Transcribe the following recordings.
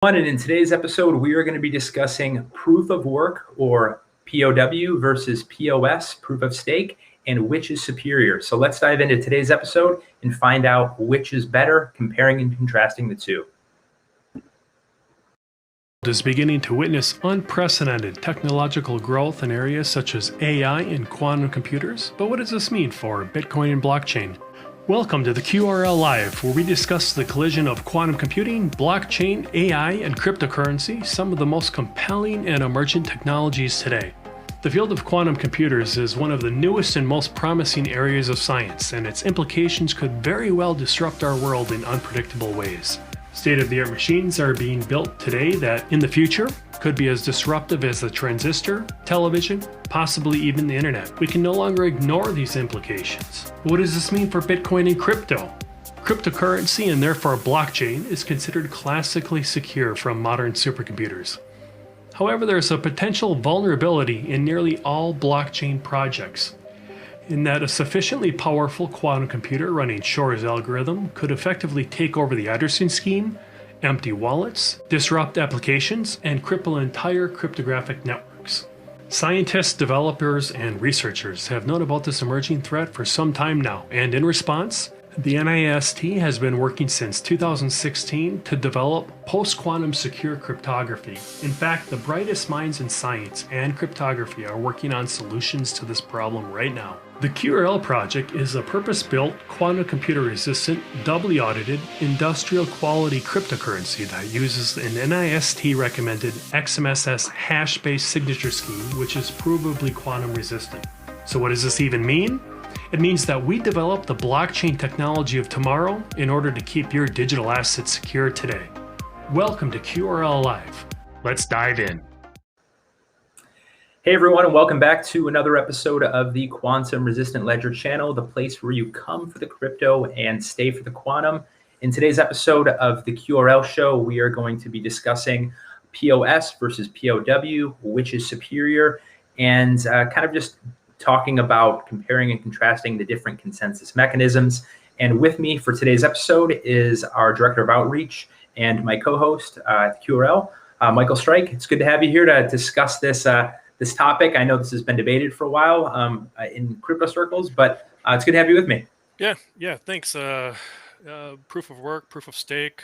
And in today's episode, we are going to be discussing proof of work, or PoW, versus PoS, proof of stake, and which is superior. So let's dive into today's episode and find out which is better, comparing and contrasting the two. Is beginning to witness unprecedented technological growth in areas such as AI and quantum computers. But what does this mean for Bitcoin and blockchain? Welcome to the QRL Live, where we discuss the collision of quantum computing, blockchain, AI, and cryptocurrency, some of the most compelling and emergent technologies today. The field of quantum computers is one of the newest and most promising areas of science, and its implications could very well disrupt our world in unpredictable ways. State-of-the-art machines are being built today that, in the future, could be as disruptive as the transistor, television, possibly even the internet. We can no longer ignore these implications. What does this mean for Bitcoin and crypto? Cryptocurrency, and therefore blockchain, is considered classically secure from modern supercomputers. However, there is a potential vulnerability in nearly all blockchain projects, in that a sufficiently powerful quantum computer running Shor's algorithm could effectively take over the addressing scheme, empty wallets, disrupt applications, and cripple entire cryptographic networks. Scientists, developers, and researchers have known about this emerging threat for some time now, and in response, the NIST has been working since 2016 to develop post-quantum secure cryptography. In fact, the brightest minds in science and cryptography are working on solutions to this problem right now. The QRL project is a purpose-built, quantum computer-resistant, doubly audited, industrial-quality cryptocurrency that uses an NIST-recommended XMSS hash-based signature scheme, which is provably quantum-resistant. So what does this even mean? It means that we develop the blockchain technology of tomorrow in order to keep your digital assets secure today. Welcome to QRL Live. Let's dive in. Hey everyone, and welcome back to another episode of the Quantum Resistant Ledger channel, the place where you come for the crypto and stay for the quantum. In today's episode of the QRL Show, we are going to be discussing PoS versus PoW, which is superior, and kind of just talking about comparing and contrasting the different consensus mechanisms. And with me for today's episode is our Director of Outreach and my co-host at QRL, Michael Strike. It's good to have you here to discuss this this topic. I know this has been debated for a while in crypto circles, but it's good to have you with me. Yeah, thanks. Proof of work, proof of stake,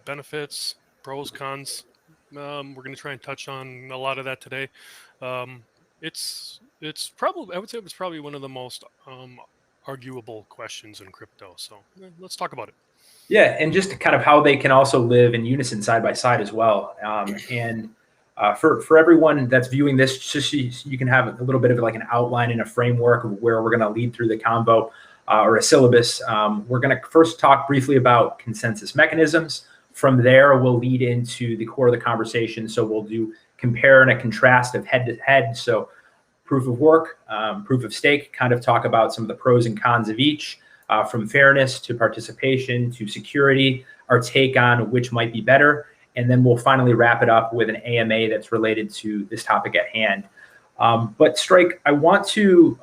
benefits, pros, cons. We're going to try and touch on a lot of that today. It's probably, I would say it's probably one of the most arguable questions in crypto. So let's talk about it. Yeah, and just kind of how they can also live in unison side by side as well. For everyone that's viewing this, just so you can have a little bit of like an outline and a framework of where we're going to lead through the convo or a syllabus. We're going to first talk briefly about consensus mechanisms. From there, we'll lead into the core of the conversation. So we'll do compare and a contrast of head to head. So proof of work, proof of stake, kind of talk about some of the pros and cons of each, from fairness to participation to security, our take on which might be better. And then we'll finally wrap it up with an AMA that's related to this topic at hand. But Strike, I want to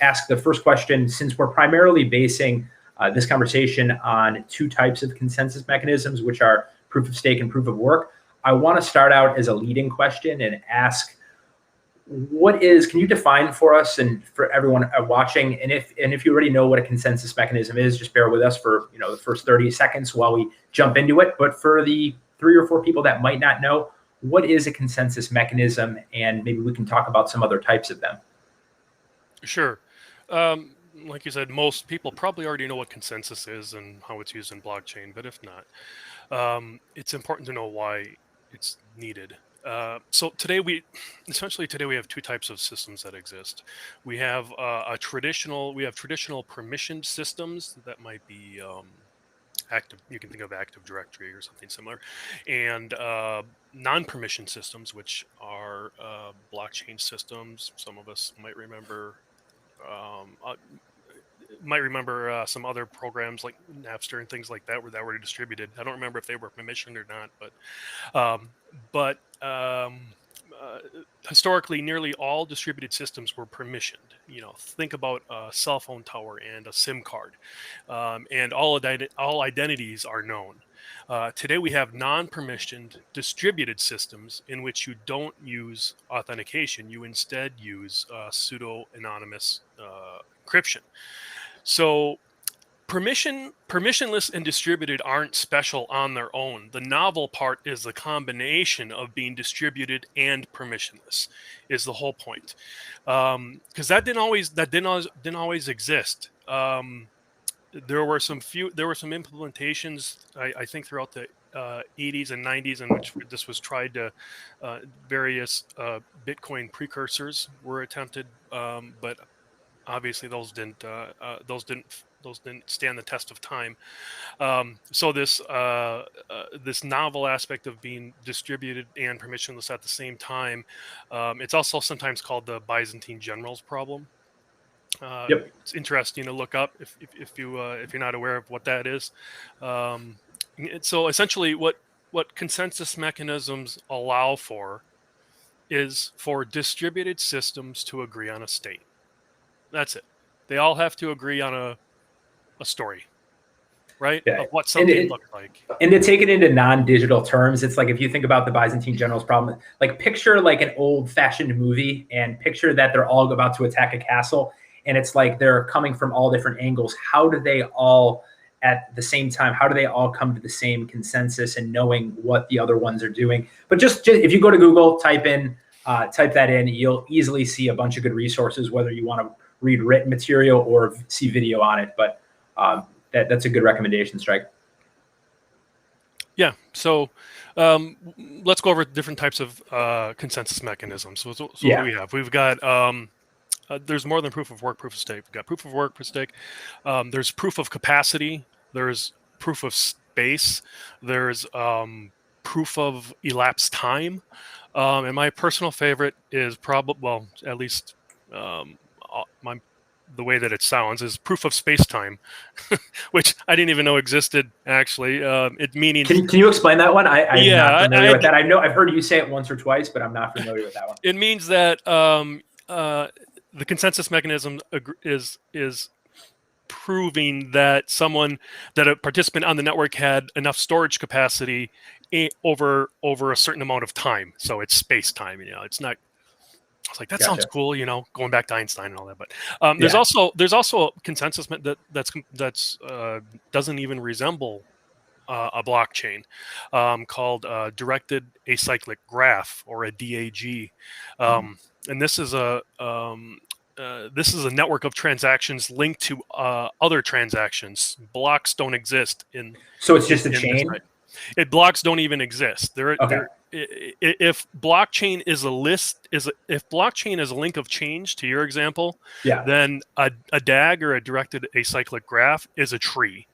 ask the first question, since we're primarily basing this conversation on two types of consensus mechanisms, which are proof of stake and proof of work. I want to start out as a leading question and ask, can you define for us and for everyone watching, and if you already know what a consensus mechanism is, just bear with us for the first 30 seconds while we jump into it. But for the 3 or 4 people that might not know, what is a consensus mechanism, and maybe we can talk about some other types of them. Sure. Like you said, most people probably already know what consensus is and how it's used in blockchain, but if not, it's important to know why it's needed. So today we have two types of systems that exist. We have traditional permissioned systems that might be active. You can think of Active Directory or something similar, and non-permissioned systems, which are blockchain systems. Some of us might remember some other programs like Napster and things like that were distributed. I don't remember if they were permissioned or not, but historically, nearly all distributed systems were permissioned. Think about a cell phone tower and a SIM card, and all identities are known. Today we have non-permissioned distributed systems in which you don't use authentication. You instead use pseudo-anonymous encryption. So permissionless and distributed aren't special on their own. The novel part is the combination of being distributed and permissionless is the whole point. Because that didn't always exist. There were some implementations, I think, throughout the 80s and 90s in which this was tried to various Bitcoin precursors were attempted, but obviously those didn't stand the test of time. So this novel aspect of being distributed and permissionless at the same time, it's also sometimes called the Byzantine generals problem. Yep. It's interesting to look up if you're not aware of what that is. So essentially, what consensus mechanisms allow for is for distributed systems to agree on a state. That's it. They all have to agree on a story, right? Yeah. Of what something looks like. And to take it into non-digital terms, it's like if you think about the Byzantine generals problem, like picture like an old-fashioned movie and picture that they're all about to attack a castle. And it's like they're coming from all different angles. How do they all, at the same time, how do they all come to the same consensus and knowing what the other ones are doing? But just if you go to Google, type that in, you'll easily see a bunch of good resources, whether you want to read written material or see video on it. But that's a good recommendation, Strike. Yeah. So let's go over different types of consensus mechanisms. So what do we have? We've got there's more than proof of work, proof of stake. We've got proof of work, proof of stake. There's proof of capacity. There's proof of space. There's proof of elapsed time. And my personal favorite is probably, well, at least the way that it sounds is proof of space-time, which I didn't even know existed, actually. It meaning... Can you explain that one? I'm not familiar with that. I've heard you say it once or twice, but I'm not familiar with that one. It means that the consensus mechanism is proving that a participant on the network had enough storage capacity over a certain amount of time. So it's space-time. It's not... I was like, that sounds cool, going back to Einstein and all that. But there's also a consensus that's doesn't even resemble a blockchain called directed acyclic graph, or a DAG, and this is a network of transactions linked to other transactions. Blocks don't exist in. So it's just a chain. Blocks don't even exist. If blockchain is if blockchain is a link of change to your example, then a DAG, or a directed acyclic graph, is a tree,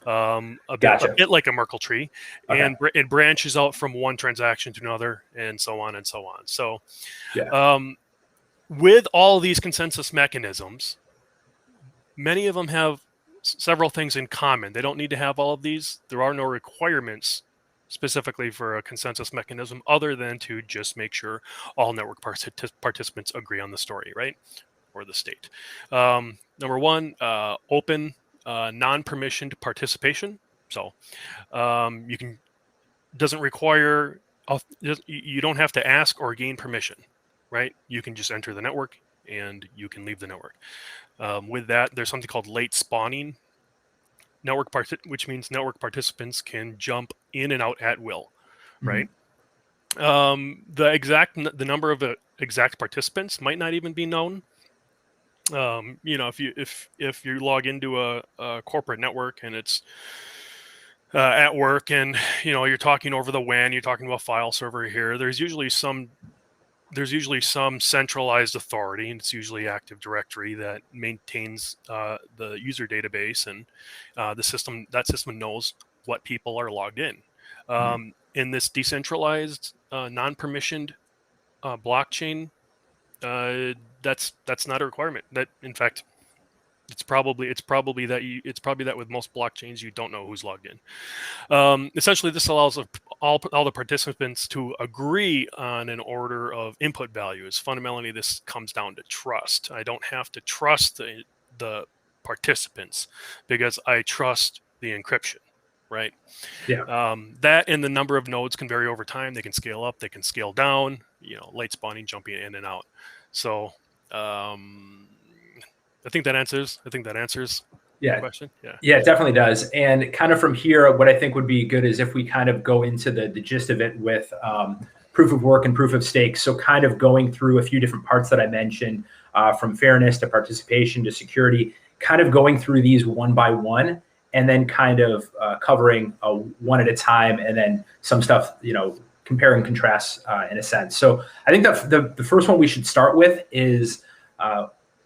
a bit like a Merkle tree, and it branches out from one transaction to another, and so on and so on. So, with all these consensus mechanisms, many of them have several things in common. They don't need to have all of these. There are no requirements specifically for a consensus mechanism other than to just make sure all network participants agree on the story, right? Or the state. Number one, open, non-permissioned participation. So doesn't require, you don't have to ask or gain permission, right? You can just enter the network and you can leave the network. With that, there's something called late spawning, which means network participants can jump in and out at will, right? The number of exact participants might not even be known. If you log into a corporate network and it's at work, and you're talking over the WAN, you're talking to a file server here, there's usually some centralized authority, and it's usually Active Directory that maintains the user database, and that system knows what people are logged in. In this decentralized, non-permissioned blockchain, that's not a requirement. That, in fact, it's probably that with most blockchains you don't know who's logged in. Essentially, this allows all the participants to agree on an order of input values. Fundamentally, this comes down to trust. I don't have to trust the participants because I trust the encryption. right? Yeah. That and the number of nodes can vary over time. They can scale up, they can scale down, late spawning, jumping in and out. So I think that answers the Yeah. question. Yeah. Yeah, it definitely does. And kind of from here, what I think would be good is if we kind of go into the gist of it with proof of work and proof of stake. So kind of going through a few different parts that I mentioned, from fairness to participation to security, kind of going through these one by one, and then kind of covering one at a time, and then some stuff, compare and contrast in a sense. So I think that the first one we should start with is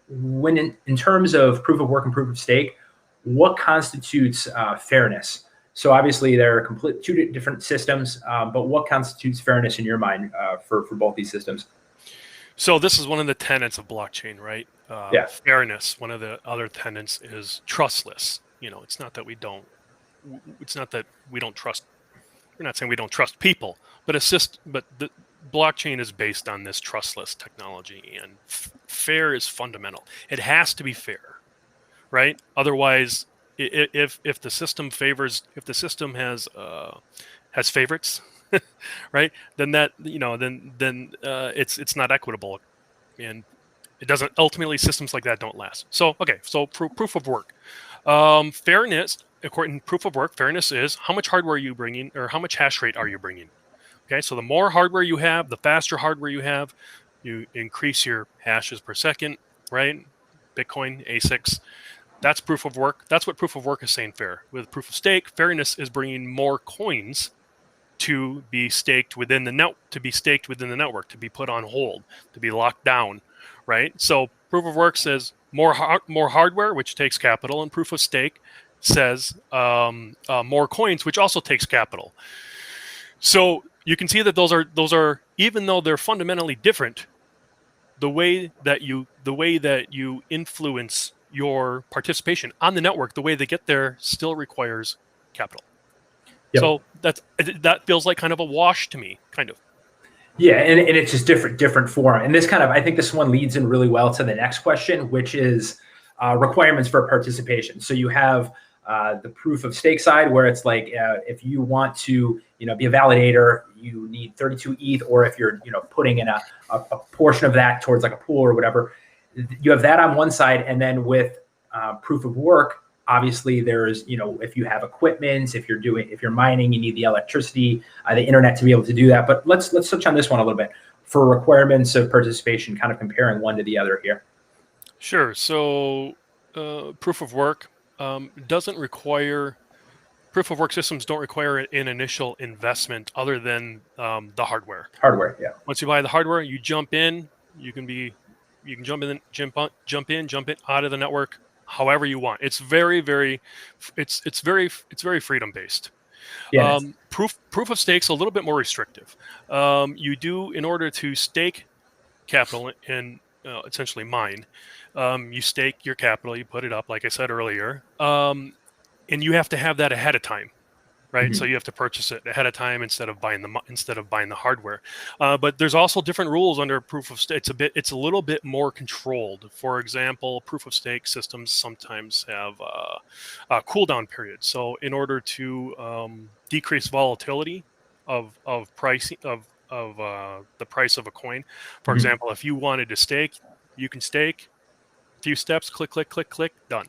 when in terms of proof of work and proof of stake, what constitutes fairness? So obviously there are two different systems, but what constitutes fairness in your mind for both these systems? So this is one of the tenets of blockchain, right? Yeah. Fairness. One of the other tenets is trustless. It's not that we don't trust. We're not saying we don't trust people, but the blockchain is based on this trustless technology, and fair is fundamental. It has to be fair, right? Otherwise, if the system has favorites, right? Then it's not equitable, and it doesn't. Ultimately, systems like that don't last. So proof of work, fairness. According to proof of work, fairness is how much hardware are you bringing, or how much hash rate are you bringing? Okay, so the more hardware you have, the faster hardware you have, you increase your hashes per second, right? Bitcoin, ASICs. That's proof of work. That's what proof of work is saying fair. With proof of stake, fairness is bringing more coins to be staked within the network, to be put on hold, to be locked down, right? So proof of work says more hardware, which takes capital, and proof of stake says more coins, which also takes capital. So you can see that those are even though they're fundamentally different, the way that you influence your participation on the network, the way they get there, still requires capital. Yep. So that feels like kind of a wash to me, kind of. Yeah, and it's just different form. And I think this one leads in really well to the next question, which is requirements for participation. So you have the proof of stake side, where it's like if you want to be a validator, you need 32 ETH, or if you're putting in a portion of that towards like a pool or whatever, you have that on one side. And then with proof of work, obviously there's if you have equipment, if you're mining, you need the electricity, the internet to be able to do that. But let's touch on this one a little bit for requirements of participation, kind of comparing one to the other here. Sure. So proof of work doesn't require. Proof of work systems don't require an initial investment other than the hardware. Hardware, yeah. Once you buy the hardware, you jump in. You can jump in, jump in out of the network however you want. It's very freedom based. Yeah. Proof of stake's a little bit more restrictive. You do, in order to stake capital and essentially mine, you stake your capital, you put it up, like I said earlier. And you have to have that ahead of time, right? Mm-hmm. So you have to purchase it ahead of time instead of buying the hardware. But there's also different rules under proof of stake. It's a little bit more controlled. For example, proof of stake systems sometimes have a cooldown period. So in order to decrease volatility of pricing of the price of a coin, for mm-hmm. example, if you wanted to stake, you can stake. A few steps, click, done.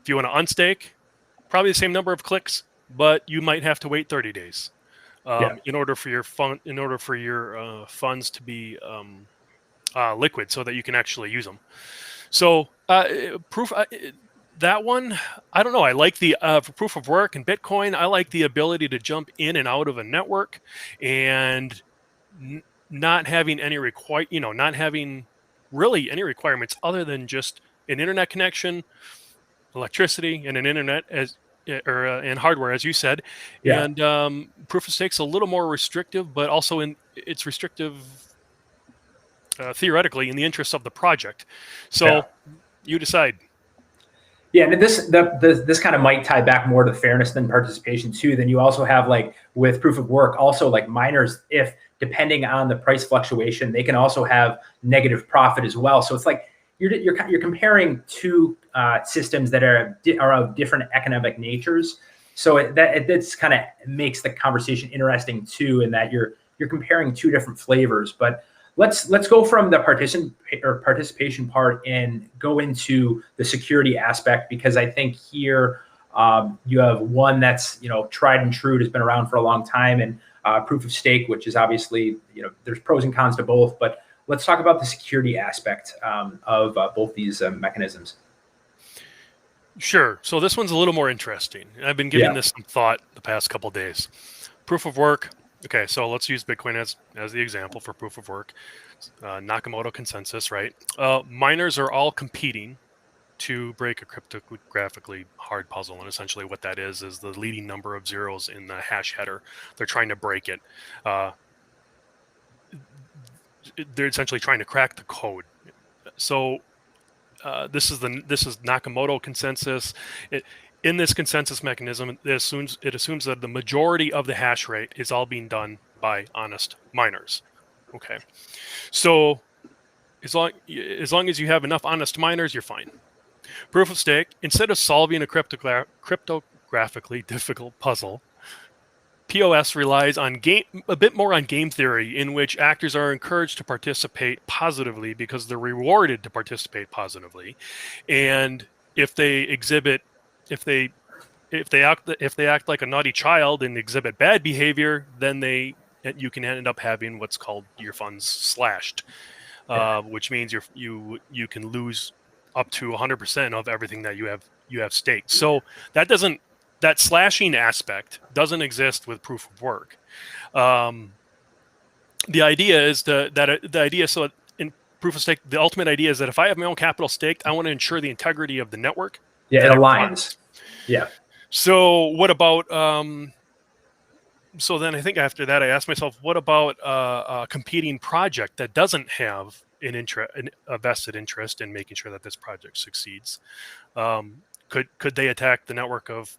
If you want to unstake, probably the same number of clicks, but you might have to wait 30 days in order for your funds to be liquid, so that you can actually use them. So that one, I don't know. I like the for proof of work and Bitcoin. I like the ability to jump in and out of a network and not having really any requirements other than just an internet connection, electricity, and an internet and hardware, as you said. Yeah. And proof of stake's a little more restrictive, but also it's restrictive theoretically in the interests of the project. So you decide. Yeah, and this kind of might tie back more to fairness than participation too. Then you also have, like with proof of work, also like miners, if depending on the price fluctuation, they can also have negative profit as well. So it's like you're comparing two systems that are of different economic natures, So that's kind of makes the conversation interesting too, in that you're comparing two different flavors. But let's go from the participation part and go into the security aspect, because I think here you have one that's tried and true, has been around for a long time, and proof of stake, which is obviously there's pros and cons to both. But let's talk about the security aspect of both these mechanisms. Sure. So this one's a little more interesting. I've been giving this some thought the past couple of days. Proof of work. Okay, so let's use Bitcoin as the example for proof of work. Nakamoto consensus, right? Miners are all competing to break a cryptographically hard puzzle, and essentially what that is the leading number of zeros in the hash header. They're trying to break it. They're essentially trying to crack the code. So this is Nakamoto consensus. In this consensus mechanism, it assumes that the majority of the hash rate is all being done by honest miners. Okay, so as long as you have enough honest miners, you're fine. Proof of stake, instead of solving a cryptographically difficult puzzle, PoS relies on a bit more on game theory, in which actors are encouraged to participate positively because they're rewarded to participate positively, and if they act like a naughty child and exhibit bad behavior, then you can end up having what's called your funds slashed, which means you can lose up to 100% of everything that you have staked. So that slashing aspect doesn't exist with proof of work. The idea is so in proof of stake, the ultimate idea is that if I have my own capital staked, I want to ensure the integrity of the network. Yeah, it aligns. Yeah. So what about? So then I think after that, I asked myself, what about a competing project that doesn't have a vested interest in making sure that this project succeeds? Could they attack the network of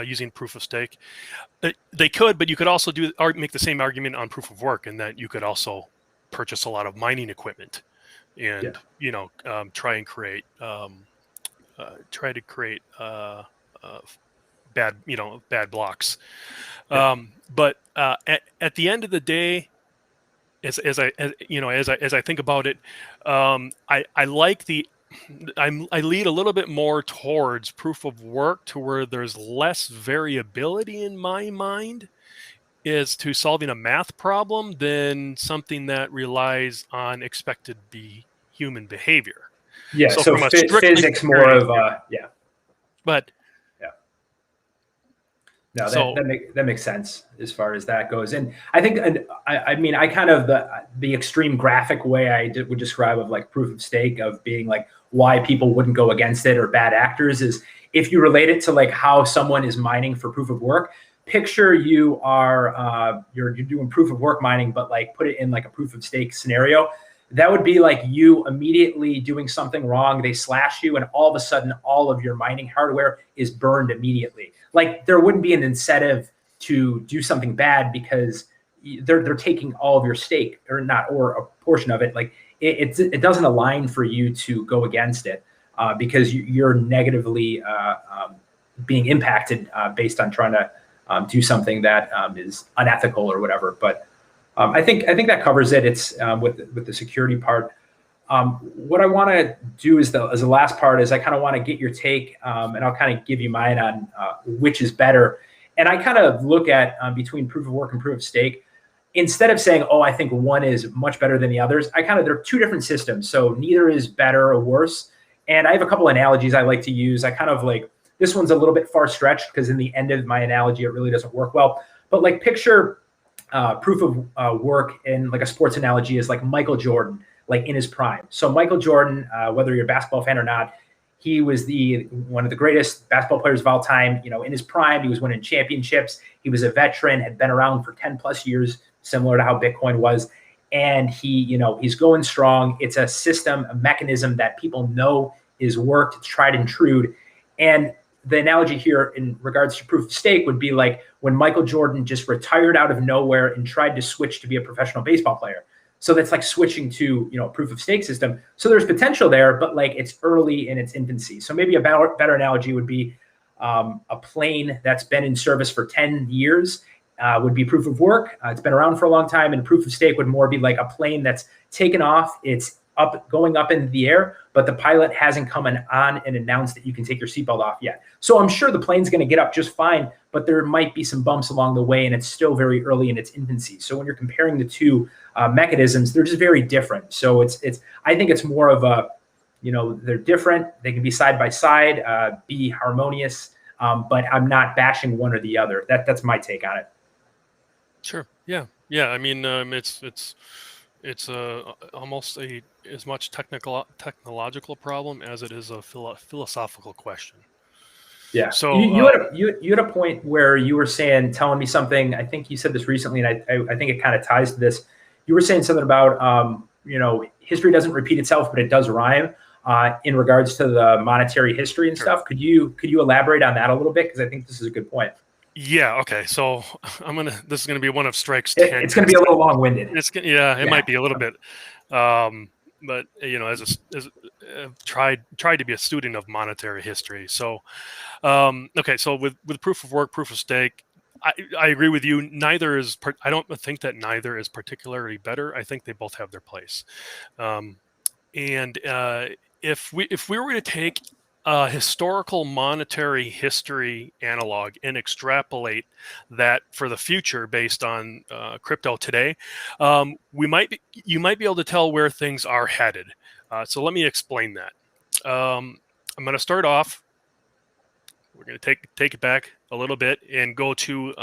using proof of stake? They could, but you could also make the same argument on proof of work, in that you could also purchase a lot of mining equipment and try to create bad blocks. But at the end of the day, as I think about it, I lead a little bit more towards proof of work, to where there's less variability in my mind as to solving a math problem than something that relies on expected human behavior. Yeah, so physics more of But no, that makes sense as far as that goes. And I think, I kind of the extreme graphic way I would describe of like proof of stake, of being like why people wouldn't go against it or bad actors, is if you relate it to like how someone is mining for proof of work. Picture you are you're doing proof of work mining, but like put it in like a proof of stake scenario. That would be like you immediately doing something wrong. They slash you, and all of a sudden, all of your mining hardware is burned immediately. Like there wouldn't be an incentive to do something bad, because they're taking all of your stake, or a portion of it. Like it doesn't align for you to go against it, because you're negatively being impacted based on trying to do something that is unethical or whatever. But I think that covers it. It's with the security part. What I want to do as the last part is I kind of want to get your take, and I'll kind of give you mine on which is better. And I kind of look at between proof of work and proof of stake. Instead of saying, oh, I think one is much better than the others, they're two different systems. So neither is better or worse. And I have a couple analogies I like to use. I kind of like, this one's a little bit far stretched, because in the end of my analogy, it really doesn't work well. But like picture proof of work in like a sports analogy is like Michael Jordan, like in his prime. So Michael Jordan, whether you're a basketball fan or not, he was one of the greatest basketball players of all time. In his prime, he was winning championships. He was a veteran, had been around for 10 plus years, similar to how Bitcoin was. And he's going strong. It's a system, a mechanism that people know is worked. It's tried and true. And the analogy here in regards to proof of stake would be like when Michael Jordan just retired out of nowhere and tried to switch to be a professional baseball player. So that's like switching to, a proof of stake system. So there's potential there, but like it's early in its infancy. So maybe a better analogy would be A plane that's been in service for 10 years would be proof of work. It's been around for a long time, and proof of stake would more be like a plane that's taken off. It's going up into the air, but the pilot hasn't come on and announced that you can take your seatbelt off yet. So I'm sure the plane's going to get up just fine, but there might be some bumps along the way, and it's still very early in its infancy. So when you're comparing the two mechanisms, they're just very different. So I think it's more of a, they're different. They can be side by side, be harmonious, but I'm not bashing one or the other. That's my take on it. Sure. Yeah. Yeah. I mean, it's almost as much technological problem as it is a philosophical question. Yeah. So you had a point where you were telling me something. I think you said this recently, and I think it kind of ties to this. You were saying something about history doesn't repeat itself, but it does rhyme. In regards to the monetary history and stuff, could you elaborate on that a little bit? Because I think this is a good point. Yeah. Okay. So this is gonna be one of Strike's 10. It's gonna be a little long-winded. It might be a little bit, but tried to be a student of monetary history. So, okay. So with proof of work, proof of stake, I agree with you. I don't think that neither is particularly better. I think they both have their place. If we were to take a historical monetary history analog and extrapolate that for the future based on crypto today, you might be able to tell where things are headed. So let me explain that. I'm going to start off. We're going to take it back a little bit and go to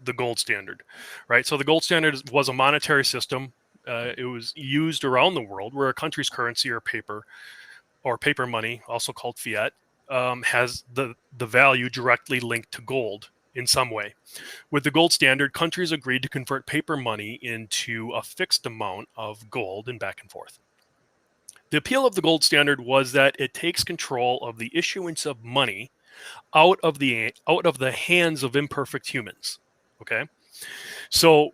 the gold standard, right? So the gold standard was a monetary system. It was used around the world where a country's currency or paper money, also called fiat, has the value directly linked to gold in some way. With the gold standard, countries agreed to convert paper money into a fixed amount of gold and back and forth. The appeal of the gold standard was that it takes control of the issuance of money out of the hands of imperfect humans. Okay, so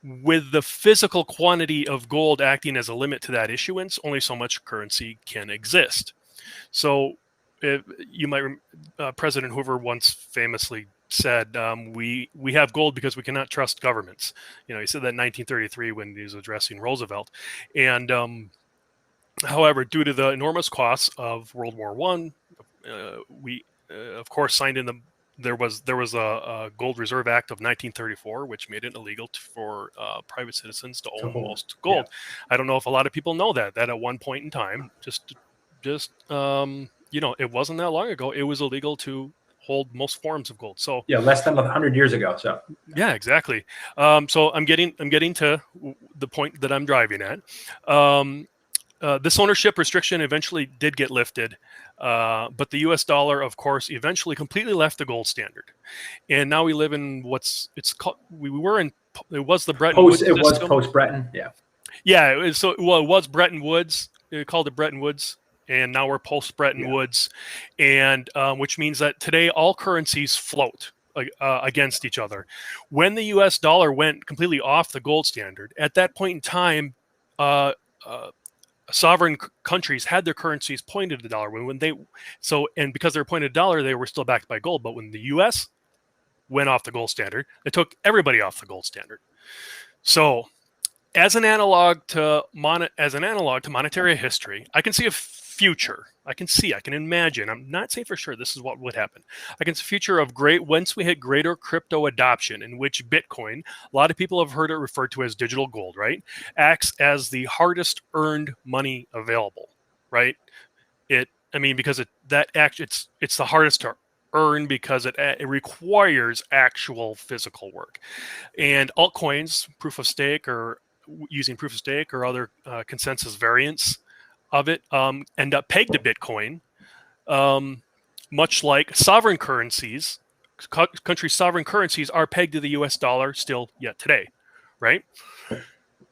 with the physical quantity of gold acting as a limit to that issuance, only so much currency can exist. So President Hoover once famously said, we have gold because we cannot trust governments. He said that in 1933 when he was addressing Roosevelt. And however, due to the enormous costs of World War I, we of course signed in there was a Gold Reserve Act of 1934, which made it illegal for private citizens to own most gold. Yeah. I don't know if a lot of people know that at one point in time, just it wasn't that long ago, it was illegal to hold most forms of gold. So yeah, less than 100 years ago. So yeah, exactly. So I'm getting to the point that I'm driving at. This ownership restriction eventually did get lifted, but the U.S. dollar, of course, eventually completely left the gold standard, and now we live in it was the Bretton Woods system. It was post-Bretton, yeah. Yeah, it was Bretton Woods. They called it Bretton Woods, and now we're post-Bretton Woods, and which means that today all currencies float against each other. When the U.S. dollar went completely off the gold standard, at that point in time, sovereign countries had their currencies pointed to the dollar. And because they were pointed to the dollar, they were still backed by gold. But when the U.S. went off the gold standard, they took everybody off the gold standard. So, as an analog to monetary history, I can see a future. I can imagine. I'm not saying for sure this is what would happen. I can see a future of once we hit greater crypto adoption, in which Bitcoin, a lot of people have heard it referred to as digital gold, right? Acts as the hardest earned money available, right? Because it's the hardest to earn because it requires actual physical work. And altcoins, proof of stake or using proof of stake or other consensus variants of it end up pegged to Bitcoin, much like sovereign currencies. Country sovereign currencies are pegged to the U.S. dollar still yet today, right? Yeah.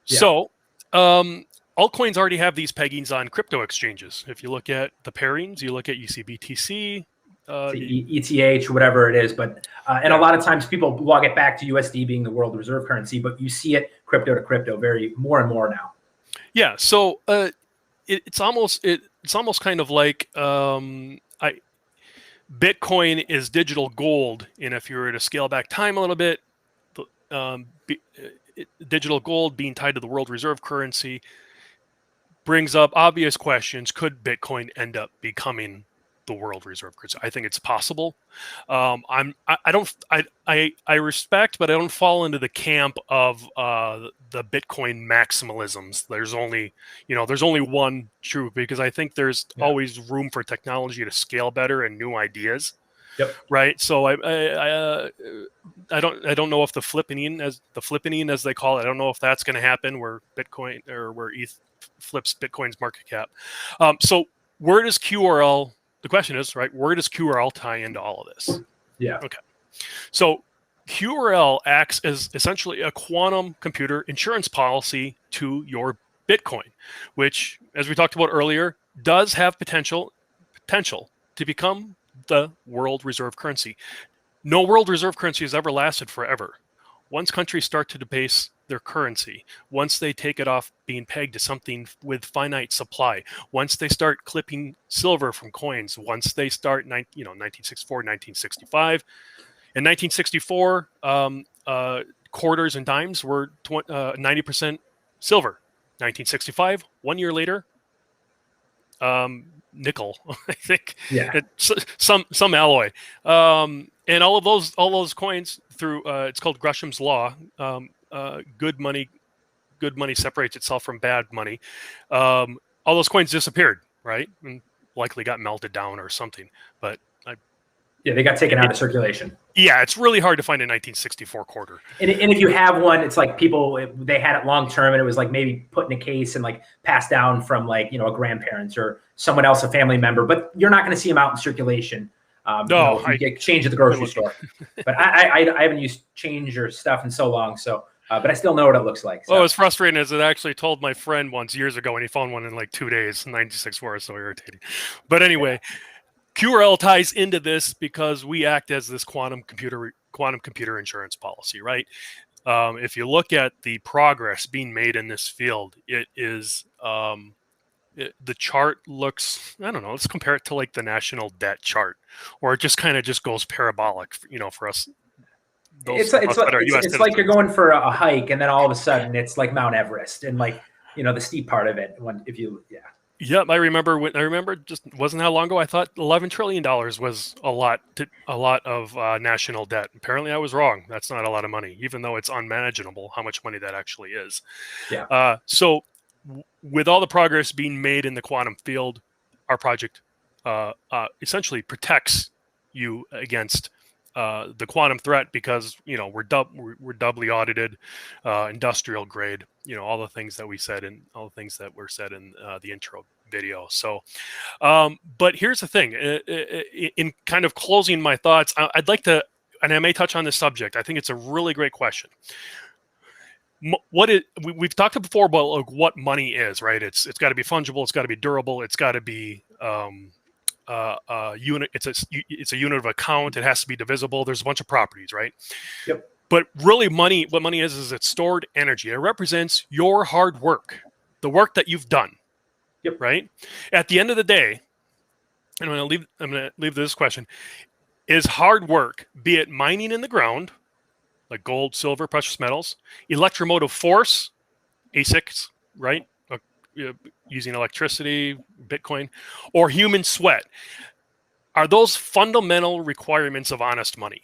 So altcoins already have these peggings on crypto exchanges. If you look at the pairings, you look at UCBTC, ETH, whatever it is, but and a lot of times people log it back to USD being the world reserve currency, but you see it crypto to crypto more and more now. Yeah, so it's almost kind of like Bitcoin is digital gold, and if you were to scale back time a little bit, digital gold being tied to the world reserve currency brings up obvious questions. Could Bitcoin end up becoming the world reserve currency? I think it's possible. I respect, but I don't fall into the camp of the Bitcoin maximalisms. There's only one truth, because I think there's always room for technology to scale better and new ideas. Yep. Right. So I don't know if the flippening, as they call it, I don't know if that's going to happen where Bitcoin or where ETH flips Bitcoin's market cap. So where does QRL? The question is, right, where does QRL tie into all of this? Yeah. Okay. So QRL acts as essentially a quantum computer insurance policy to your Bitcoin, which, as we talked about earlier, does have potential to become the world reserve currency. No world reserve currency has ever lasted forever. Once countries start to debase their currency, once they take it off being pegged to something with finite supply, once they start clipping silver from coins, once they start, 1964, 1965. In 1964, quarters and dimes were 90% silver. 1965, 1 year later, nickel, I think. Yeah. Some alloy. And all those coins through it's called Gresham's law. Good money separates itself from bad money. All those coins disappeared, right? And likely got melted down or something. But they got taken out of circulation. Yeah, it's really hard to find a 1964 quarter. And if you have one, it's like they had it long term, and it was like maybe put in a case and like passed down from like, a grandparents or someone else, a family member. But you're not going to see them out in circulation. No, you get change at the grocery store. But I haven't used change or stuff in so long, so. But I still know what it looks like. So. Oh, it's frustrating, as it actually told my friend once years ago, and he found one in like 2 days. 1964 is so irritating. But anyway. Yeah. QRL ties into this because we act as this quantum computer insurance policy, right? If you look at the progress being made in this field, it is the chart looks, I don't know, let's compare it to like the national debt chart, or it just kind of goes parabolic, for us. It's like you're going for a hike, and then all of a sudden it's like Mount Everest, and like the steep part of it. Yep, I remember. Just wasn't that long ago. I thought $11 trillion was a lot of national debt. Apparently, I was wrong. That's not a lot of money, even though it's unmanageable how much money that actually is. Yeah. So, with all the progress being made in the quantum field, our project essentially protects you against the quantum threat, because we're doubly audited, industrial grade, all the things that we said, and all the things that were said in the intro video. So but here's the thing, in kind of closing my thoughts, I'd like to, and I may touch on this subject. I think it's a really great question. We've talked before about like what money is, right? It's got to be fungible, it's got to be durable, it's got to be unit. It's a unit of account. It has to be divisible. There's a bunch of properties, right? Yep. But really, what money is it's stored energy. It represents your hard work, the work that you've done. Yep. Right. At the end of the day, and I'm going to leave this question: is hard work, be it mining in the ground, like gold, silver, precious metals, electromotive force, ASICs, right? Using electricity, Bitcoin, or human sweat, are those fundamental requirements of honest money?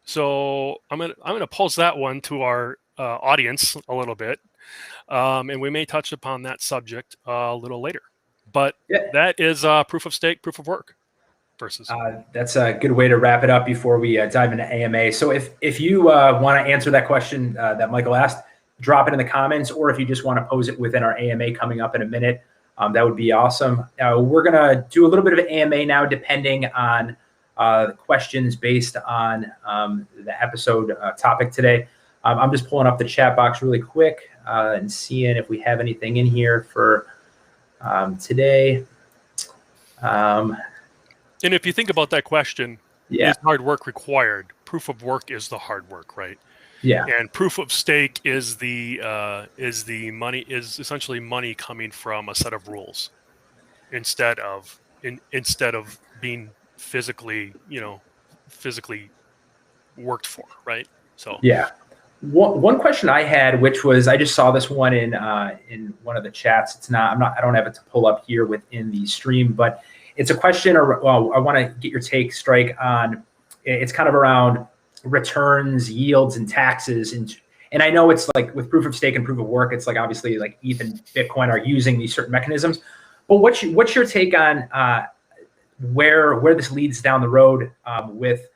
So I'm gonna pose that one to our audience a little bit, and we may touch upon that subject a little later. But that is proof of stake, proof of work versus. That's a good way to wrap it up before we dive into AMA. So if you want to answer that question that Michael asked, drop it in the comments, or if you just want to pose it within our AMA coming up in a minute, that would be awesome. We're going to do a little bit of AMA now, depending on the questions based on the episode topic today. I'm just pulling up the chat box really quick and seeing if we have anything in here for today. And if you think about that question, is hard work required? Proof of work is the hard work, right? Yeah. And proof of stake is essentially money coming from a set of rules instead of being physically worked for, right? So Yeah. One question I had, which was, I just saw this one in one of the chats. I don't have it to pull up here within the stream, but it's a question. Well, I want to get your take, Strike, on. It's kind of around returns, yields, and taxes, and I know it's like with proof of stake and proof of work, it's like obviously like ETH and Bitcoin are using these certain mechanisms. But what's your take on where this leads down the road with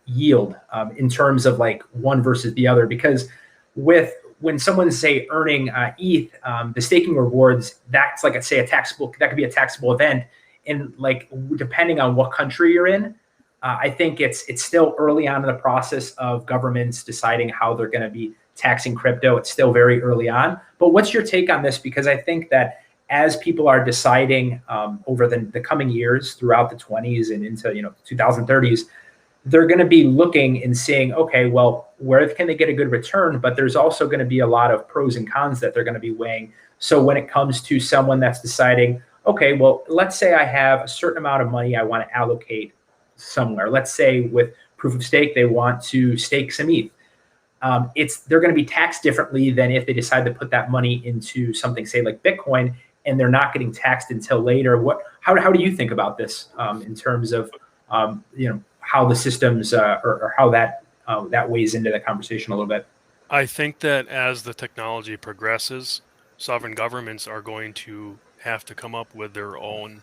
yield in terms of like one versus the other? Because when someone's say earning ETH, the staking rewards, that's like that could be a taxable event, and like depending on what country you're in, I think it's still early on in the process of governments deciding how they're going to be taxing crypto. It's still very early on. But what's your take on this? Because I think that as people are deciding over the coming years throughout the 20s and into 2030s, they're going to be looking and seeing, okay, well, where can they get a good return? But there's also going to be a lot of pros and cons that they're going to be weighing. So when it comes to someone that's deciding, okay, well, let's say I have a certain amount of money I want to allocate somewhere. Let's say with proof of stake, they want to stake some ETH. They're going to be taxed differently than if they decide to put that money into something, say like Bitcoin, and they're not getting taxed until later. How do you think about this in terms of how the systems or how that weighs into the conversation a little bit? I think that as the technology progresses, sovereign governments are going to have to come up with their own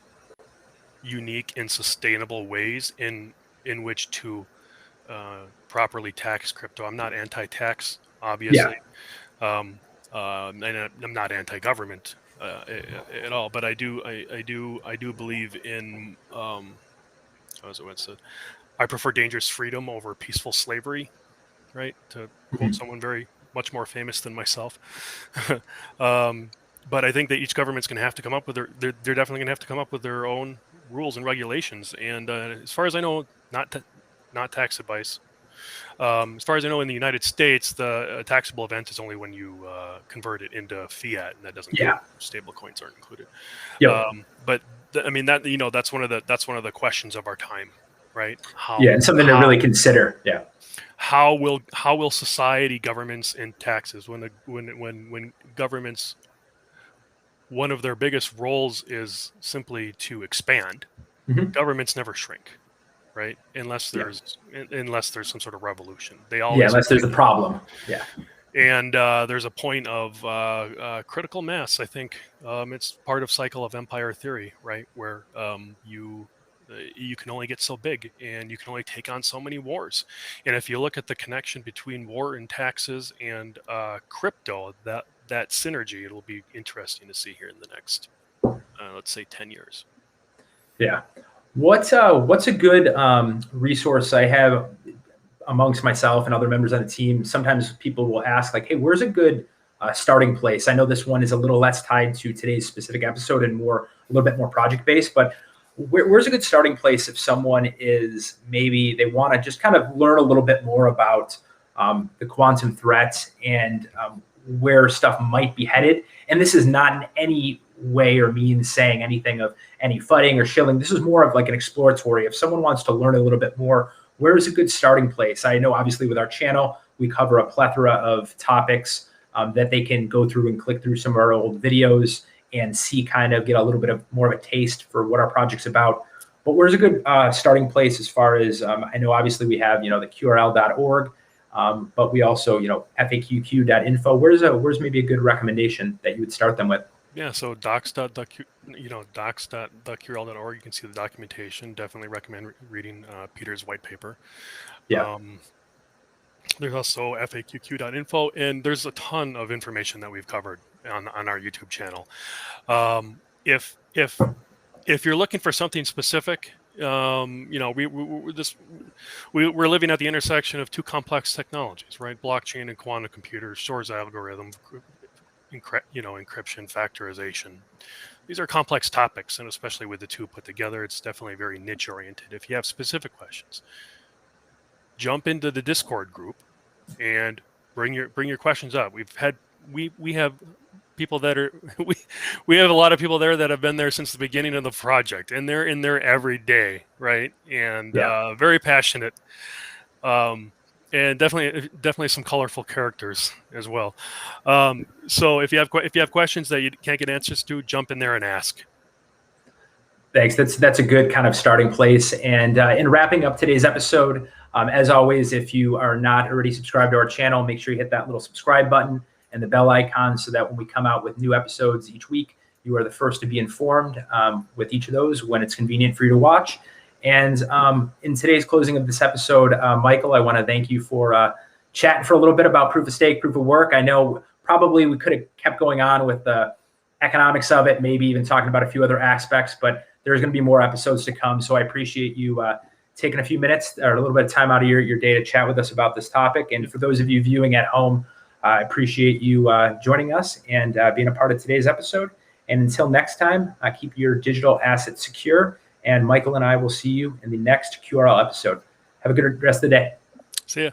unique and sustainable ways in which to properly tax crypto. I'm not anti-tax, obviously, and I'm not anti-government at all. But I do believe in how was it once said? I prefer dangerous freedom over peaceful slavery, right? To quote someone very much more famous than myself. But I think that each government's going to have to come up with they're definitely going to have to come up with their own rules and regulations. And as far as I know, not tax advice. As far as I know, in the United States, the taxable event is only when you convert it into fiat, and that doesn't count. Stable coins aren't included. Yep. But I mean that that's one of the questions of our time, right? And something to really consider. Yeah. How will society, governments, and taxes when governments, one of their biggest roles is simply to expand. Mm-hmm. Governments never shrink, right? Unless there's some sort of revolution. They always unless there's a problem. Yeah. And there's a point of critical mass. I think it's part of cycle of empire theory, right? Where you can only get so big, and you can only take on so many wars. And if you look at the connection between war and taxes and crypto, that synergy, it'll be interesting to see here in the next, let's say, 10 years. Yeah. What's a good resource I have amongst myself and other members on the team? Sometimes people will ask, like, hey, where's a good starting place? I know this one is a little less tied to today's specific episode and a little bit more project-based, but where's a good starting place if someone is maybe they want to just kind of learn a little bit more about the quantum threat and where stuff might be headed? And this is not in any way or means saying anything of any fighting or shilling. This is more of like an exploratory. If someone wants to learn a little bit more, where is a good starting place? I know obviously with our channel, we cover a plethora of topics that they can go through and click through some of our old videos and see, kind of get a little bit of more of a taste for what our project's about. But where's a good starting place as far as, I know obviously we have, the QRL.org, but we also, FAQQ.info. Where's maybe a good recommendation that you would start them with? Yeah, so docs.qrl.org, you can see the documentation. Definitely recommend reading Peter's white paper. Yeah. There's also FAQQ.info, and there's a ton of information that we've covered on our YouTube channel. If you're looking for something specific, we're living at the intersection of two complex technologies, right? Blockchain and quantum computers, Shor's algorithm, encryption, factorization. These are complex topics, and especially with the two put together, it's definitely very niche oriented. If you have specific questions, jump into the Discord group and bring your questions up. We have people that are we have a lot of people there that have been there since the beginning of the project, and they're in there every day, right? And very passionate, and definitely some colorful characters as well. So if you have questions that you can't get answers to, jump in there and ask. Thanks. That's a good kind of starting place. And in wrapping up today's episode, as always, if you are not already subscribed to our channel, make sure you hit that little subscribe button and the bell icon so that when we come out with new episodes each week, you are the first to be informed with each of those when it's convenient for you to watch. And in today's closing of this episode, Michael, I want to thank you for chatting for a little bit about proof of stake, proof of work. I know probably we could have kept going on with the economics of it, maybe even talking about a few other aspects, but there's going to be more episodes to come. So I appreciate you taking a few minutes or a little bit of time out of your day to chat with us about this topic. And for those of you viewing at home, I appreciate you joining us and being a part of today's episode. And until next time, keep your digital assets secure. And Michael and I will see you in the next QRL episode. Have a good rest of the day. See ya.